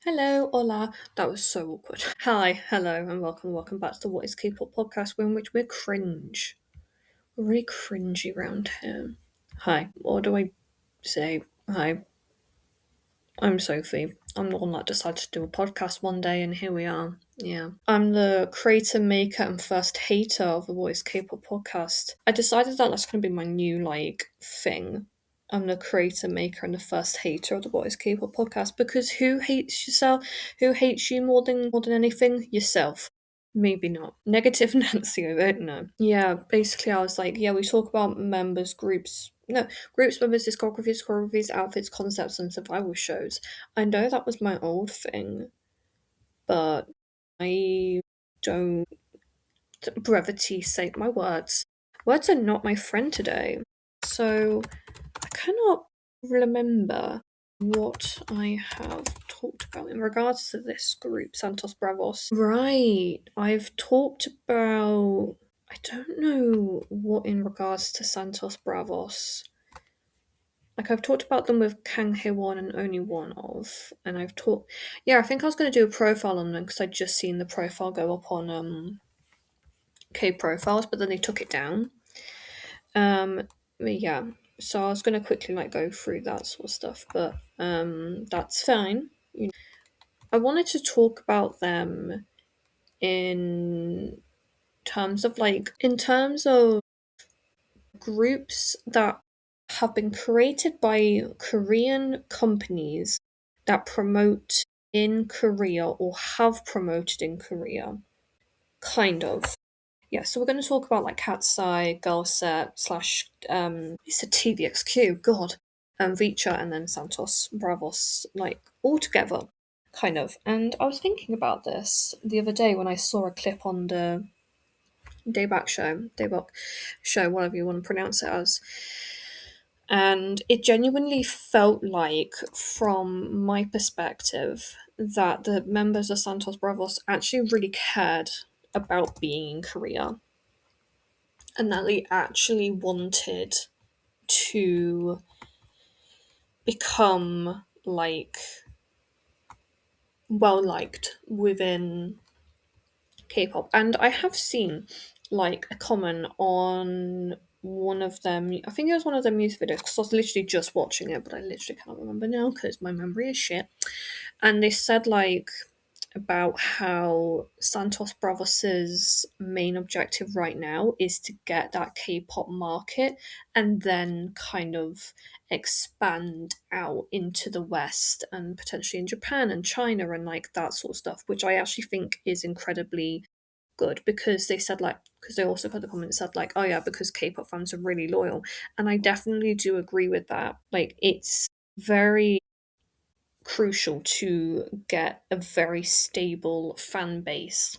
Hello, hola. That was so awkward. Hi, hello, and welcome back to the What is K-pop podcast, in which we're cringe. We're really cringy around here. Hi, what do I say? Hi, I'm Sophie. I'm the one that decided to do a podcast one day, and here we are. Yeah. I'm the creator, maker, and first hater of the What is K-pop podcast. I decided that that's going to be my new, thing. I'm the creator, maker, and the first hater of the What is K-pop podcast because who hates yourself? Who hates you more than anything? Yourself. Maybe not. Negative Nancy, I don't know. Yeah, basically I was like, yeah, we talk about members, groups, no, groups, members, discographies, outfits, concepts, and survival shows. I know that was my old thing, but I don't. Brevity sake my words. Words are not my friend today. So I cannot remember what I have talked about in regards to this group, Santos Bravos. Right, I've talked about. I don't know what in regards to Santos Bravos. Like I've talked about them with Kang Hee-won and only one of, and I've talked. Yeah, I think I was going to do a profile on them because I'd just seen the profile go up on K profiles, but then they took it down. But yeah, so I was gonna quickly go through that sort of stuff, but that's fine. I wanted to talk about them in terms of groups that have been created by Korean companies that promote in Korea or have promoted in Korea. Kind of. Yeah, so we're going to talk about KATSEYE, GIRLSET slash it's a TVXQ, God, Vicha, and then Santos, Bravos, all together, kind of. And I was thinking about this the other day when I saw a clip on the Daybak show, whatever you want to pronounce it as, and it genuinely felt like, from my perspective, that the members of Santos Bravos actually really cared about being in Korea and that they actually wanted to become well liked within K-pop. And I have seen a comment on one of them. I think it was one of their music videos because I was literally just watching it, but I literally can't remember now because my memory is shit. And they said about how Santos Bravos's main objective right now is to get that K-pop market and then kind of expand out into the West and potentially in Japan and China and that sort of stuff, which I actually think is incredibly good because they said because they also put the comment said oh yeah, because K-pop fans are really loyal, and I definitely do agree with that. It's very crucial to get a very stable fan base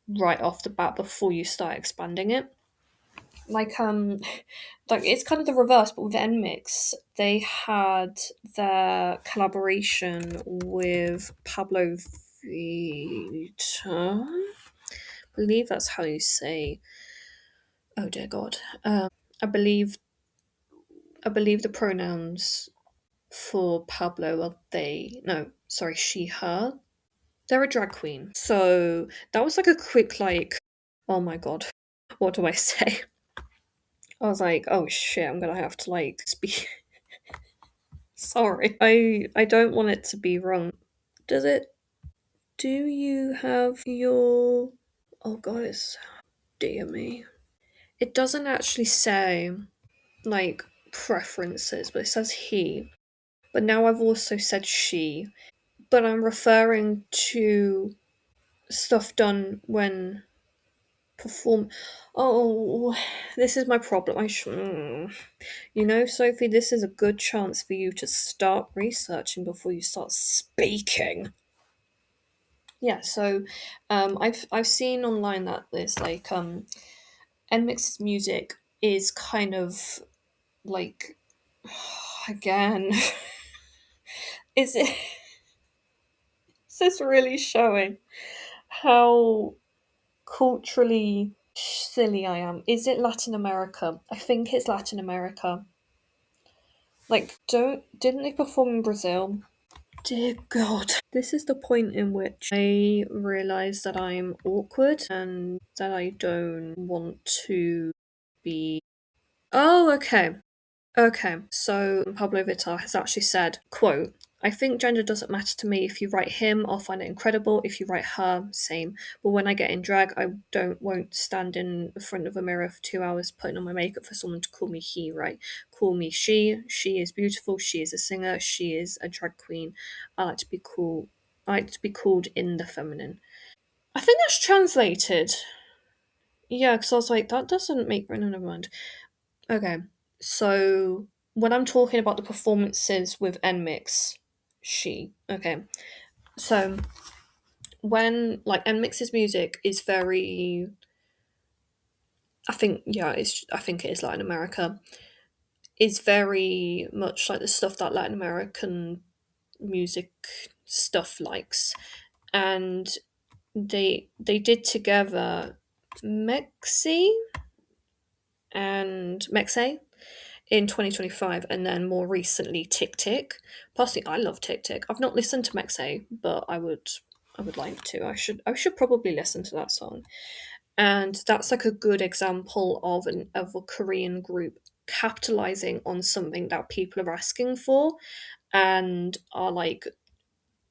right off the bat before you start expanding it. Like um it's kind of the reverse, but with NMIXX, they had their collaboration with Pablo Vita. I believe that's how you say. Oh dear God. I believe the pronouns for Pablo are they. No, sorry, she, her. They're a drag queen. So that was a quick oh my god, what do I say? I was like, oh shit, I'm gonna have to speak. Sorry, I don't want it to be wrong. Does it? Do you have your? Oh god, it's dear me. It doesn't actually say preferences, but it says he. But now I've also said she. But I'm referring to stuff done when perform. Oh, this is my problem. Sophie, this is a good chance for you to start researching before you start speaking. Yeah, so I've seen online that there's NMIXX's music is kind of like again is it is this really showing how culturally silly I am? Is it Latin America? I think it's Latin America. Didn't they perform in Brazil? Dear God. This is the point in which I realise that I'm awkward and that I don't want to be. Oh, okay. Okay, so Pablo Vittar has actually said, quote, I think gender doesn't matter to me. If you write him, I'll find it incredible. If you write her, same. But when I get in drag, I won't stand in front of a mirror for 2 hours putting on my makeup for someone to call me he, right? Call me she. She is beautiful. She is a singer. She is a drag queen. I like to be cool. I like to be called in the feminine. I think that's translated. Yeah, because I was like, that doesn't make. No, never mind. Okay, so when I'm talking about the performances with NMIXX, she. Okay, so when like NMIXX's music is very, I think yeah, I think it is Latin America. Is very much like the stuff that Latin American music stuff likes, and they did together Mexi and Mexe in 2025, and then more recently Tick Tick. Personally, I love Tick Tick. I've not listened to Mexe, but I would like to. I should probably listen to that song. And that's like a good example of a Korean group capitalizing on something that people are asking for and are like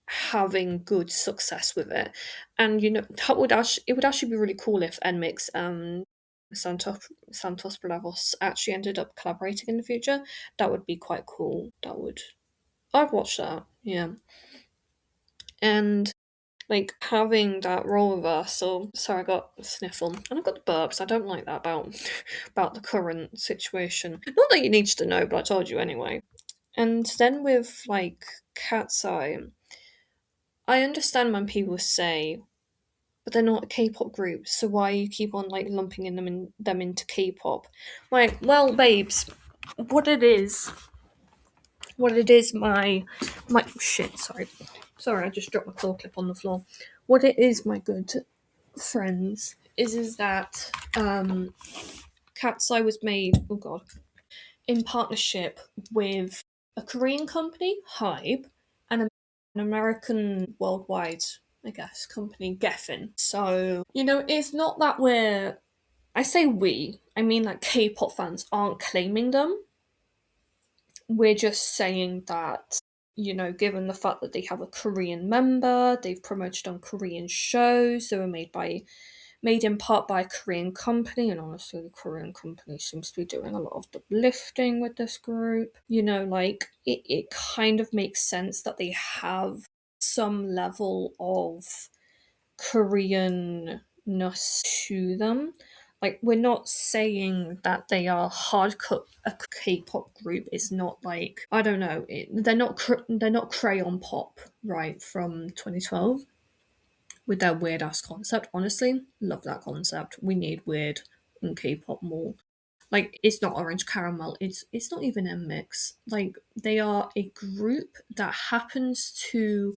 having good success with it. And you know, it would actually be really cool if NMIXX Santos Bravos actually ended up collaborating in the future. That would be quite cool. I'd watch that. Yeah. And like having that role reversal. Sorry, I got a sniffle and I got the burps. I don't like that about about the current situation. Not that you need to know, but I told you anyway. And then with like Cat's Eye, I understand when people say, but they're not a K-pop group, so why you keep on like lumping them into K-pop? Like, well, babes, what it is, my shit. Sorry, I just dropped my claw clip on the floor. What it is, my good friends, is that Cat's Eye was made. Oh god, in partnership with a Korean company, Hybe, and an American worldwide, I guess, company, Geffen. So, you know, it's not that I say we, I mean like K pop fans aren't claiming them. We're just saying that, you know, given the fact that they have a Korean member, they've promoted on Korean shows, they were made in part by a Korean company, and honestly, the Korean company seems to be doing a lot of the lifting with this group. You know, like, it kind of makes sense that they have some level of Koreanness to them. Like, we're not saying that they are hardcore. A K-pop group is not like, I don't know. They're not Crayon Pop, right, from 2012 with their weird ass concept. Honestly, love that concept. We need weird in K-pop more. Like, it's not Orange Caramel. It's not even NMIXX. Like, they are a group that happens to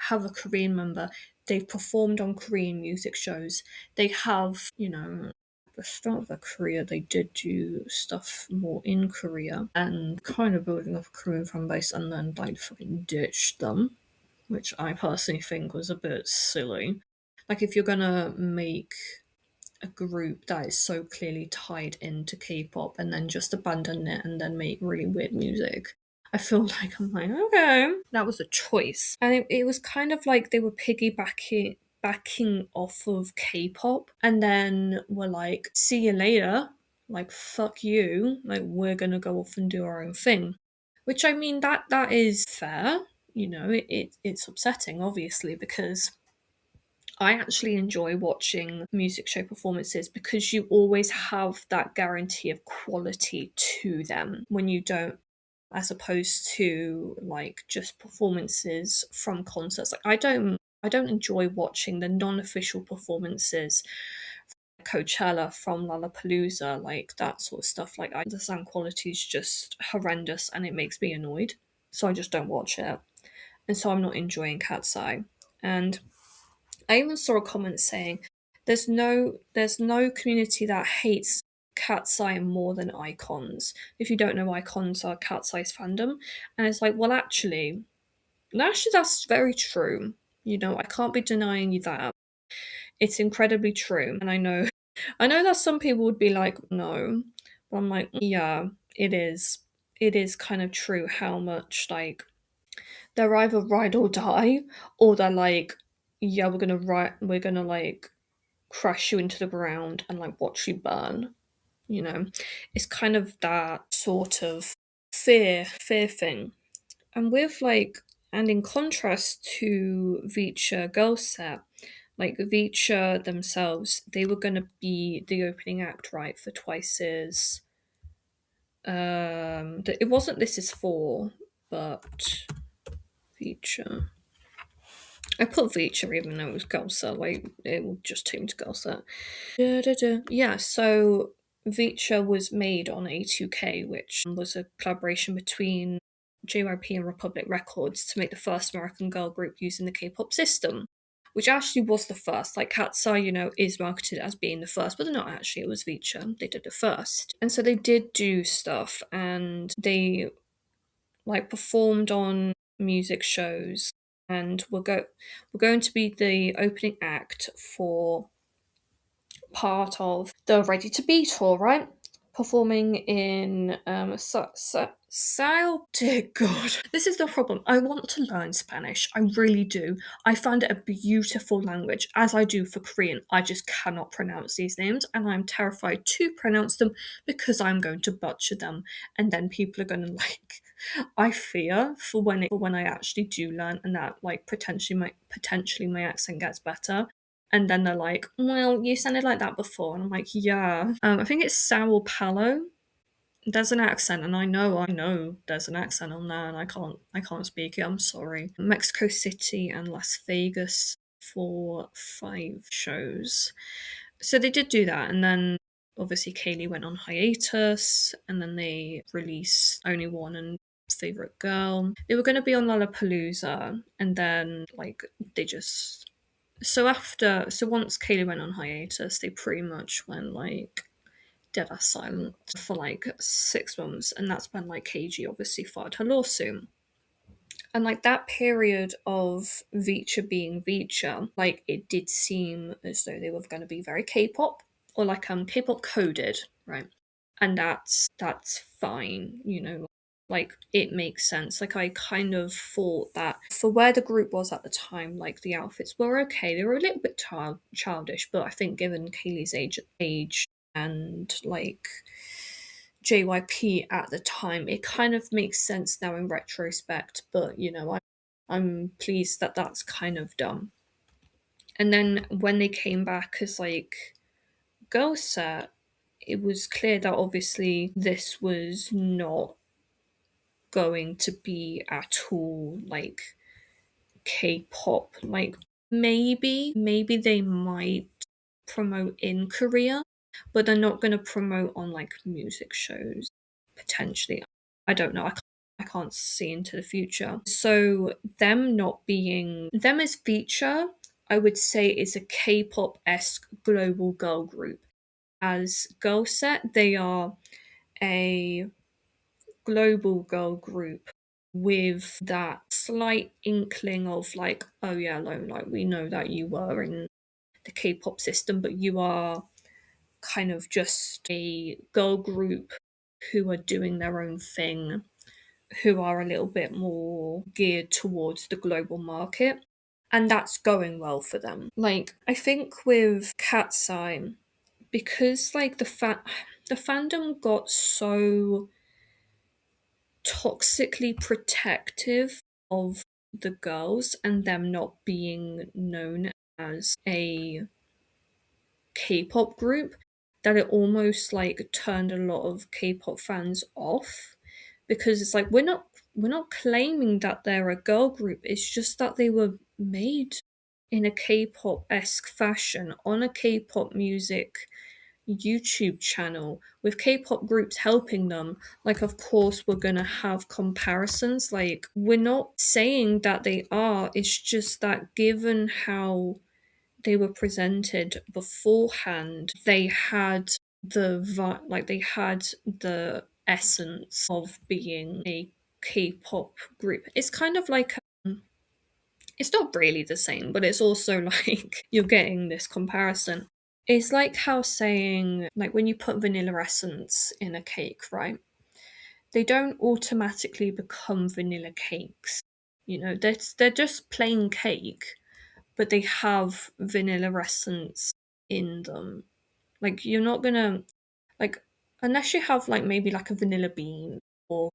have a Korean member. They've performed on Korean music shows. They have, you know, at the start of their career, they did do stuff more in Korea and kind of building up a Korean fan base, and then like fucking ditched them, which I personally think was a bit silly. Like, if you're gonna make a group that is so clearly tied into K-pop and then just abandon it and then make really weird music, I feel like I'm like, okay, that was a choice. And it was kind of like they were backing off of K-pop and then were like, see you later, like fuck you, like we're gonna go off and do our own thing. Which, I mean, that is fair. You know, it's upsetting, obviously, because I actually enjoy watching music show performances because you always have that guarantee of quality to them when you don't, as opposed to like just performances from concerts. Like, I don't enjoy watching the non-official performances, Coachella, from Lollapalooza, like that sort of stuff. Like, the sound quality is just horrendous and it makes me annoyed, so I just don't watch it, and so I'm not enjoying Cat's Eye. And I even saw a comment saying there's no community that hates Cat's Eye more than Icons. If you don't know, Icons are Cat's Eye's fandom, and it's like, well, actually, Actually, that's very true. I can't be denying you that. It's incredibly true, and I know that some people would be like, no, but I'm like, yeah, it is. It is kind of true how much like they're either ride or die, or they're like, yeah, we're gonna like crash you into the ground and like watch you burn. You know, it's kind of that sort of fear thing. And with like, and in contrast to Vicha GIRLSET, like Vicha themselves, they were going to be the opening act, right, for Twice's. It wasn't This Is For, but Vicha. I put Vicha even though it was GIRLSET, like it will just take me to GIRLSET. Yeah, so Vicha was made on A2K, which was a collaboration between JYP and Republic Records to make the first American girl group using the K-pop system, which actually was the first. Like KATSEYE, is marketed as being the first, but they're not actually. It was Vicha. They did it first. And so they did do stuff, and they like performed on music shows, and we're going to be the opening act for part of the Ready to Be tour, right? Performing in Sao. Dear God, this is the problem. I want to learn Spanish. I really do. I find it a beautiful language, as I do for Korean. I just cannot pronounce these names, and I'm terrified to pronounce them because I'm going to butcher them, and then people are going to like. I fear for when I actually do learn, and that like potentially my accent gets better. And then they're like, well, you sounded like that before. And I'm like, yeah. I think it's Sao Paulo. There's an accent, and I know there's an accent on there, and I can't speak it. I'm sorry. Mexico City and Las Vegas for 5 shows. So they did do that, and then obviously Kaylee went on hiatus, and then they released Only One and Favorite Girl. They were going to be on Lollapalooza, and then like they just so once Kaylee went on hiatus, they pretty much went like dead ass silent for like 6 months, and that's when like KG obviously filed her lawsuit. And like that period of Vicha being Vicha, like it did seem as though they were going to be very K-pop or like K-pop coded, right? And that's fine, like it makes sense. Like I kind of thought that for where the group was at the time, like the outfits were okay. They were a little bit childish, but I think given Kaylee's age and like JYP at the time, it kind of makes sense now in retrospect. But I'm pleased that that's kind of done. And then when they came back as like Girl Set, it was clear that obviously this was not going to be at all like K-pop. Like maybe they might promote in Korea, but they're not going to promote on like music shows potentially. I don't know. I can't see into the future. So them not being them as feature, I would say is a K-pop esque global girl group. As GIRLSET, they are a global girl group with that slight inkling of like, oh yeah, like we know that you were in the K-pop system, but you are kind of just a girl group who are doing their own thing, who are a little bit more geared towards the global market. And that's going well for them. Like, I think with KATSEYE, because like the fandom got so toxically protective of the girls and them not being known as a K-pop group that it almost like turned a lot of K-pop fans off, because it's like we're not claiming that they're a girl group. It's just that they were made in a K-pop esque fashion on a K-pop music YouTube channel with K-pop groups helping them. Like, of course, we're gonna have comparisons. Like, we're not saying that they are. It's just that given how they were presented beforehand, they had they had the essence of being a K-pop group. It's kind of like It's not really the same, but it's also like you're getting this comparison. It's like how saying, like, when you put vanilla essence in a cake, right? They don't automatically become vanilla cakes. You know, they're just plain cake, but they have vanilla essence in them. Like, you're not gonna, like, unless you have, like, maybe like a vanilla bean or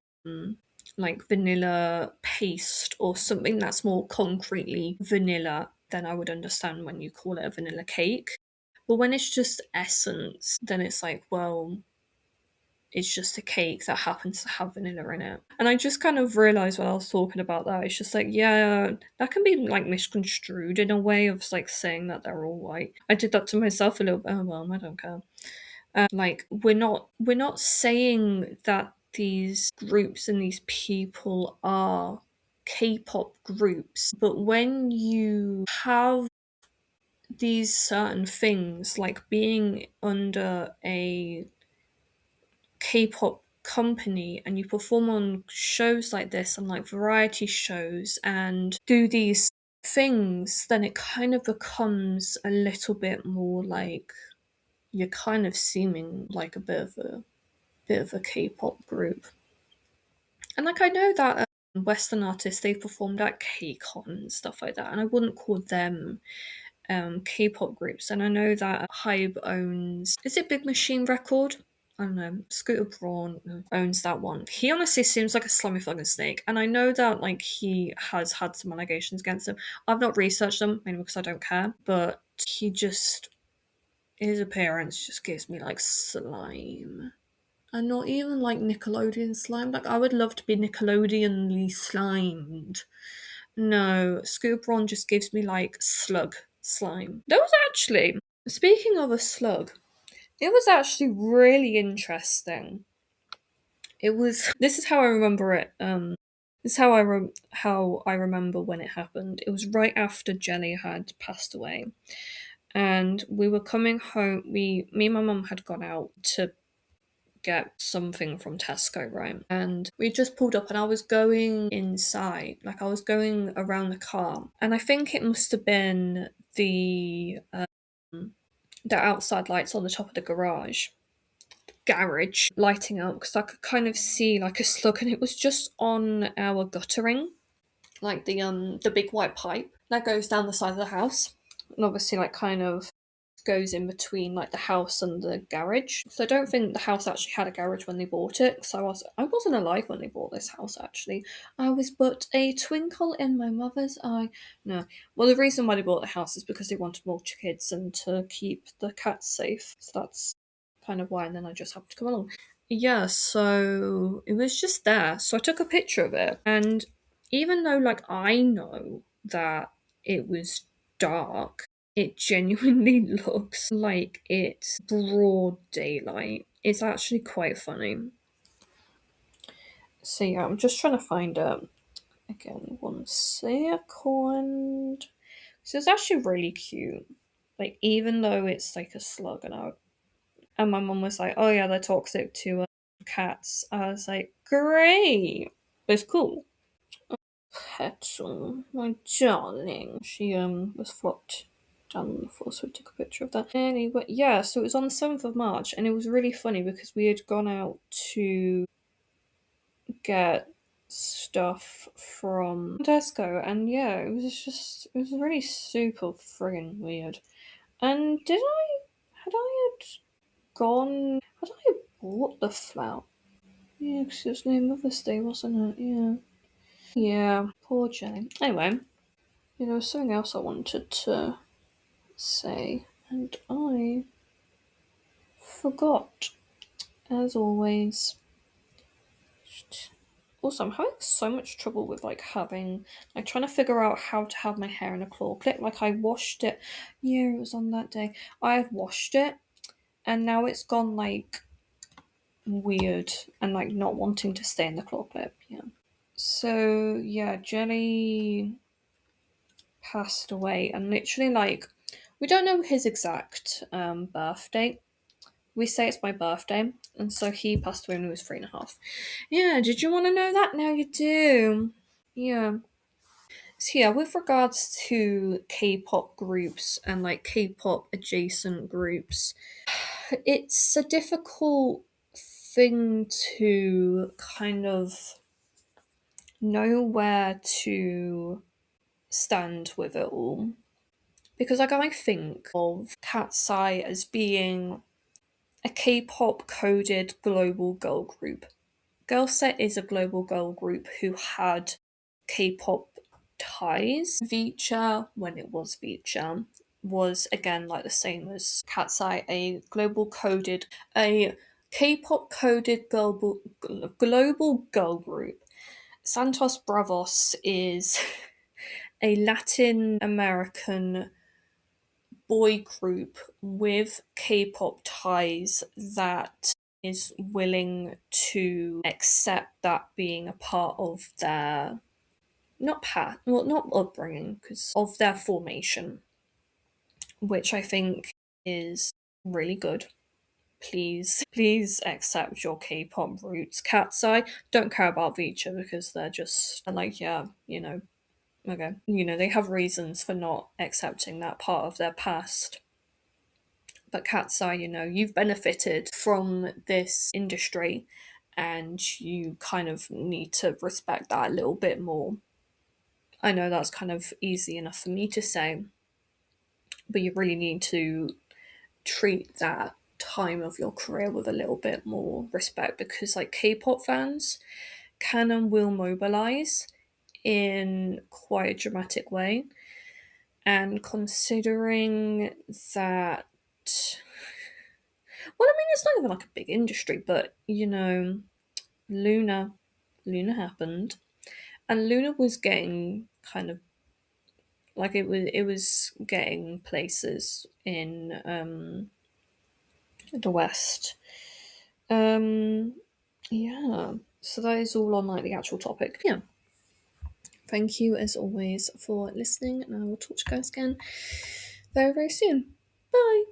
like vanilla paste or something that's more concretely vanilla, then I would understand when you call it a vanilla cake. But when it's just essence, then it's like, well, it's just a cake that happens to have vanilla in it. And I just kind of realized when I was talking about that, it's just like, yeah, that can be like misconstrued in a way of like saying that they're all white. I did that to myself a little bit. Oh well, I don't care. Like we're not saying that these groups and these people are K-pop groups, but when you have these certain things like being under a K-pop company and you perform on shows like this and like variety shows and do these things, then it kind of becomes a little bit more like you're kind of seeming like a bit of a K-pop group. And like I know that Western artists they've performed at KCON and stuff like that, and I wouldn't call them K-pop groups. And I know that Hybe owns, is it Big Machine Record? I don't know. Scooter Braun owns that one. He honestly seems like a slimy fucking snake, and I know that like he has had some allegations against him. I've not researched them mainly because I don't care, but he just his appearance just gives me like slime. And not even like Nickelodeon slime. Like I would love to be Nickelodeonly slimed. No, Scooter Braun just gives me like slug slime. That was actually, speaking of a slug, it was actually really interesting. It was. This is how I remember it. This is how I remember when it happened. It was right after Jenny had passed away, and we were coming home. Me and my mum had gone out to get something from Tesco, right? And we just pulled up and I was going inside, like I was going around the car. And I think it must have been the outside lights on the top of the garage lighting up because I could kind of see like a slug and it was just on our guttering, like the big white pipe that goes down the side of the house. And obviously like kind of goes in between like the house and the garage. So I don't think the house actually had a garage when they bought it. So I wasn't alive when they bought this house actually. I was but a twinkle in my mother's eye. No. Well the reason why they bought the house is because they wanted more kids and to keep the cats safe. So that's kind of why, and then I just happened to come along. Yeah, so it was just there. So I took a picture of it and even though like I know that it was dark, it genuinely looks like it's broad daylight. It's actually quite funny. So yeah, I'm just trying to find it again. 1 second. So it's actually really cute. Like even though it's like a slug and my mum was like, "Oh yeah, they're toxic to cats." I was like, "Great, it's cool." Petal, my darling. She was flopped down on the floor, so we took a picture of that. Anyway, yeah, so it was on the 7th of March, and it was really funny because we had gone out to get stuff from Tesco, and yeah, it was really super friggin' weird. And had I had I bought the flout? Yeah, because it was near Mother's Day, wasn't it? Yeah. Yeah, poor Jenny. Anyway, something else I wanted to say, and I forgot, as always. Also, I'm having so much trouble with trying to figure out how to have my hair in a claw clip. Like I washed it, yeah, it was on that day. I had washed it, and now it's gone like weird and like not wanting to stay in the claw clip. Yeah. So yeah, Jenny passed away, and literally like we don't know his exact birth date. We say it's my birthday, and so he passed away when he was 3.5. Yeah, did you want to know that? Now you do. Yeah. So yeah, with regards to K-pop groups and like K-pop adjacent groups, it's a difficult thing to kind of know where to stand with it all. Because like I think of KATSEYE as being a K-pop coded global girl group. GIRLSET is a global girl group who had K-pop ties. Vicha, when it was Vicha, was again like the same as KATSEYE, a K-pop coded global girl group. SANTOS BRAVOS is a Latin American boy group with K-pop ties that is willing to accept that being a part of their not upbringing, because of their formation, which I think is really good. Please accept your K-pop roots. KATSEYE don't care about Vicha because they're just like, yeah, okay, they have reasons for not accepting that part of their past. But KATSEYE, you've benefited from this industry and you kind of need to respect that a little bit more. I know that's kind of easy enough for me to say, but you really need to treat that time of your career with a little bit more respect, because like K-pop fans can and will mobilize in quite a dramatic way. And considering that, well, I mean, it's not even like a big industry, but Luna, Luna happened, and Luna was getting kind of like it was getting places in the West. Yeah. So that is all on like the actual topic. Yeah. Thank you as always for listening, and I will talk to you guys again very, very soon. Bye.